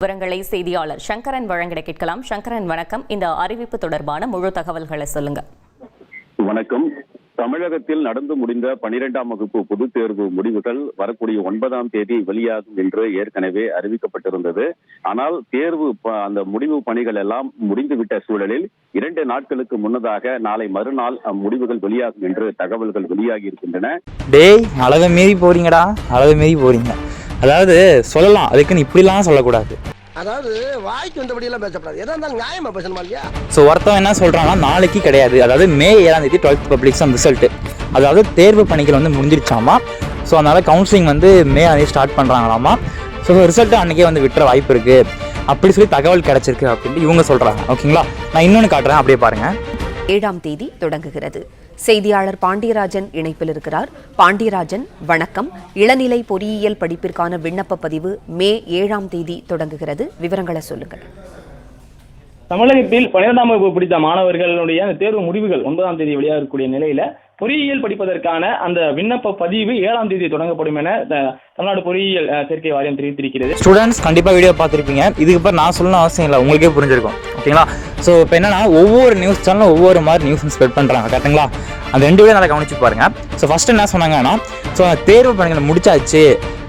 விவரங்களை செய்தியாளர் சங்கரன் வழங்கிட கேட்கலாம். சங்கரன் வணக்கம். இந்த அறிவிப்பு தொடர்பான முழு தகவல்களை சொல்லுங்க. வணக்கம். தமிழகத்தில் நடந்து முடிந்த 12ஆம் வகுப்பு பொதுத் தேர்வு முடிவுகள் வரக்கூடிய 9ஆம் தேதி வெளியாகும் என்று ஏற்கனவே அறிவிக்கப்பட்டிருந்தது. ஆனால் தேர்வு அந்த முடிவு பணிகள் எல்லாம் முடிந்துவிட்ட சூழலில் 2 நாட்களுக்கு முன்னதாக நாளை மறுநாள் முடிவுகள் வெளியாகும் என்று தகவல்கள் வெளியாகி இருக்கின்றன. அளவை மீறி போறீங்கடா, அளவை மீறி போறீங்க. அதாவது சொல்லலாம், அதுக்குன்னு இப்படிலாம் சொல்லக்கூடாது. அதாவது வாய்க்கு வந்தபடி எல்லாம் பேசக்கூடாது. எதா இருந்தாலும் நியாயமா பேசணுமா இல்லையா? ஸோ ஒருத்தன் என்ன சொல்றாங்கன்னா, நாளைக்கு கிடையாது, அதாவது மே 7ஆம் தேதி 12th பப்ளிக் எக்ஸாம் ரிசல்ட், அதாவது தேர்வு பணிகள் முடிஞ்சிருச்சாமா. ஸோ அதனால கவுன்சிலிங் மே அன்னைக்கு ஸ்டார்ட் பண்றாங்களாமா. ஸோ ரிசல்ட் அன்னைக்கே விட்டுற வாய்ப்பு இருக்கு அப்படி சொல்லி தகவல் கிடைச்சிருக்கு அப்படின்னு இவங்க சொல்றாங்க. ஓகேங்களா, நான் இன்னொன்று காட்டுறேன், அப்படியே பாருங்க. 7ஆம் தேதி தொடங்குகிறது. செய்தியாளர் பாண்டியராஜன் இணைப்பில் இருக்கிறார். பாண்டியராஜன் வணக்கம். இளநிலை பொறியியல் படிப்பிற்கான விண்ணப்ப பதிவு மே 7ஆம் தேதி தொடங்குகிறது. விவரங்களை சொல்லுங்கள். தமிழகத்தில் 12ஆம் வகுப்பு படித்த மாணவர்களுடைய தேர்வு முடிவுகள் 9ஆம் தேதி வெளியாகக்கூடிய நிலையில பொறியியல் படிப்பதற்கான அந்த விண்ணப்ப பதிவு 7ஆம் தேதி தொடங்கப்படும் என தமிழ்நாடு பொறியியல் சேர்க்கை வாரியம் தெரிவித்திருக்கிறது. ஸ்டூடெண்ட்ஸ் கண்டிப்பா வீடியோ பார்த்துருப்பீங்க. இதுக்கு அப்புறம் நான் சொல்லணும் அவசியம் இல்லை, உங்களுக்கே புரிஞ்சிருக்கும். ஓகேங்களா, ஸோ இப்போ என்னன்னா ஒவ்வொரு நியூஸ் சேனலும் ஒவ்வொரு மாதிரி நியூஸ் ஸ்ப்ரெட் பண்றாங்க. கரெக்டுங்களா, அந்த 2 வீடியோ நல்லா கவனிச்சு பாருங்க. ஸோ ஃபர்ஸ்ட் என்ன சொன்னாங்கன்னா, ஸோ தேர்வு பணிகளை முடிச்சாச்சு,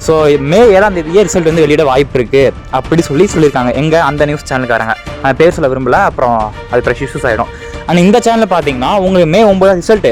ஸோ மே 7ஆம் தேதியே ரிசல்ட் வெளியிட வாய்ப்பு இருக்கு அப்படி சொல்லியிருக்காங்க. எங்க அந்த நியூஸ் சேனலுக்காரங்க, அந்த பேர் சொல்ல விரும்பல, அப்புறம் அது ஃப்ரெஷ் இஷ்யூஸ் ஆகிடும். ஆனால் இந்த சேனலில் பார்த்தீங்கன்னா உங்களுக்கு மே 9 ரிசல்ட்,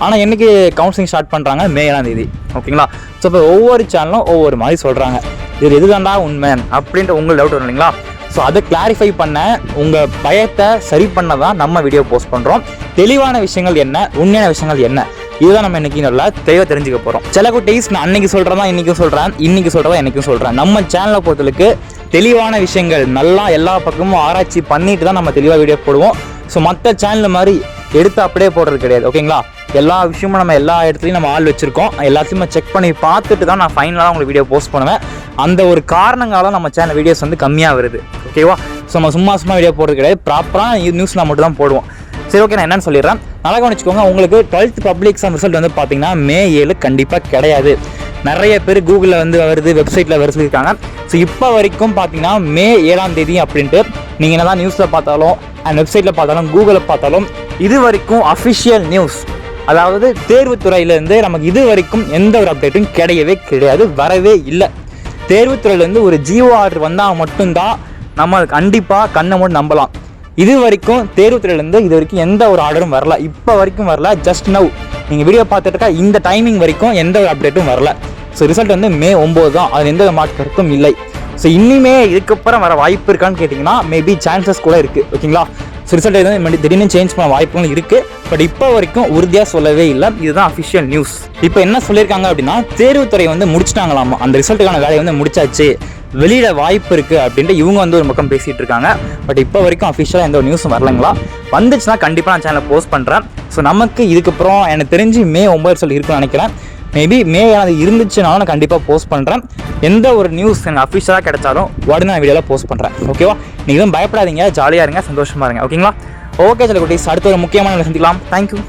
ஆனால் என்னைக்கு கவுன்சிலிங் ஸ்டார்ட் பண்ணுறாங்க, மே 7ஆம் தேதி. ஓகேங்களா, ஸோ இப்போ ஒவ்வொரு சேனலும் ஒவ்வொரு மாதிரி சொல்கிறாங்க. இது எதுதாண்டா உண்மை அப்படின்ற உங்களுக்கு டவுட் வரும் இல்லைங்களா? ஸோ அதை கிளாரிஃபை பண்ண, உங்கள் பயத்தை சரி பண்ண தான் நம்ம வீடியோ போஸ்ட் பண்ணுறோம். தெளிவான விஷயங்கள் என்ன, உண்மையான விஷயங்கள் என்ன, இதுதான் நம்ம இன்னைக்கு நல்லா தெளிவாக தெரிஞ்சுக்க போகிறோம். சில குட்டீஸ் நான் அன்னைக்கு சொல்கிறதா இன்றைக்கும் சொல்கிறேன், இன்றைக்கி சொல்கிறதா என்றைக்கும் சொல்கிறேன். நம்ம சேனலை பொறுத்தளவுக்கு தெளிவான விஷயங்கள் நல்லா எல்லா பக்கமும் ஆராய்ச்சி பண்ணிட்டு தான் நம்ம தெளிவாக வீடியோ போடுவோம். ஸோ மற்ற சேனல் மாதிரி எடுத்து அப்படியே போடுறது கிடையாது. ஓகேங்களா, எல்லா விஷயமும் நம்ம எல்லா இடத்துலையும் நம்ம ஆள் வச்சுருக்கோம். எல்லாத்தையும் செக் பண்ணி பார்த்துட்டு தான் நான் ஃபைனலாக உங்களுக்கு வீடியோ போஸ்ட் பண்ணுவேன். அந்த ஒரு காரணங்களால நம்ம சேனல் வீடியோஸ் கம்மியாக வருது. ஓகேவா, ஸோ நம்ம சும்மா வீடியோ போடுறது கிடையாது, ப்ராப்பராக நியூஸ்லாம் மட்டும் தான் போடுவோம். சரி, ஓகே, நான் என்னன்னு சொல்லிடுறேன், நல்லா கவனிச்சுக்கோங்க. உங்களுக்கு 12th பப்ளிக் எக்ஸாம் ரிசல்ட் பார்த்தீங்கன்னா மே 7 கண்டிப்பாக கிடையாது. நிறைய பேர் கூகுளில் வருது, வெப்சைட்டில் வர சொல்லியிருக்காங்க. ஸோ இப்போ வரைக்கும் பார்த்தீங்கன்னா மே 7ஆம் தேதி அப்படின்ட்டு நீங்கள் என்ன தான் நியூஸில் பார்த்தாலும் அண்ட் வெப்சைட்டில் பார்த்தாலும் கூகுளில் பார்த்தாலும் இது வரைக்கும் அஃபிஷியல் நியூஸ், அதாவது தேர்வுத்துறையிலேருந்து நமக்கு இது வரைக்கும் எந்த ஒரு அப்டேட்டும் கிடையாது, வரவே இல்லை. தேர்வுத்துறையிலேருந்து ஒரு ஜிஓ ஆர்டர் வந்தால் மட்டும்தான் நம்ம கண்டிப்பாக கண்ணை மூடி நம்பலாம். இது வரைக்கும் தேர்வுத்துறையிலேருந்து இது வரைக்கும் எந்த ஒரு ஆர்டரும் வரல, இப்போ வரைக்கும் வரல. ஜஸ்ட் நவ் நீங்கள் வீடியோ பார்த்துட்டு இருக்கா இந்த டைமிங் வரைக்கும் எந்த ஒரு அப்டேட்டும் வரல. ஸோ ரிசல்ட் மே 9 தான், அது எந்த மாற்று கருத்தும் இல்லை. ஸோ இனிமே இதுக்கப்புறம் வர வாய்ப்பு இருக்கான்னு கேட்டிங்கன்னா மேபி சான்சஸ் கூட இருக்குது. ஓகேங்களா, ஸோ ரிசல்ட் திடீர்னு சேஞ்ச் பண்ண வாய்ப்புகளும் இருக்குது. பட் இப்போ வரைக்கும் உறுதியாக சொல்லவே இல்லை. இதுதான் அஃபிஷியல் நியூஸ். இப்போ என்ன சொல்லியிருக்காங்க அப்படின்னா, தேர்வுத்துறை முடிச்சிட்டாங்களாமா, அந்த ரிசல்ட்டுக்கான வேலையை முடிச்சாச்சு, வெளியிட வாய்ப்பு இருக்குது அப்படின்ட்டு இவங்க ஒரு பக்கம் பேசிகிட்டு இருக்காங்க. பட் இப்போ வரைக்கும் அஃபிஷியலாக எந்த ஒரு நியூஸும் வரலைங்களா. வந்துச்சுன்னா கண்டிப்பாக நான் சேனலில் போஸ்ட் பண்ணுறேன். ஸோ நமக்கு இதுக்கப்புறம் எனக்கு தெரிஞ்சு மே 9 சொல்லி இருக்குன்னு நினைக்கிறேன். மேபி மே 7 இருந்துச்சுனாலும் நான் கண்டிப்பாக போஸ்ட் பண்ணுறேன். எந்த ஒரு நியூஸ் எனக்கு அஃபிஷியலாக கிடைச்சாலும் உடனே நான் வீடியோவில் போஸ்ட் பண்ணுறேன். ஓகேவா, நீங்கள் எதுவும் பயப்படாதீங்க, ஜாலியாக இருங்க, சந்தோஷமாக இருங்க. ஓகேங்களா, ஓகே. சில குட்டீஸ், அடுத்த ஒரு முக்கியமான சந்திக்கலாம். தேங்க்யூ.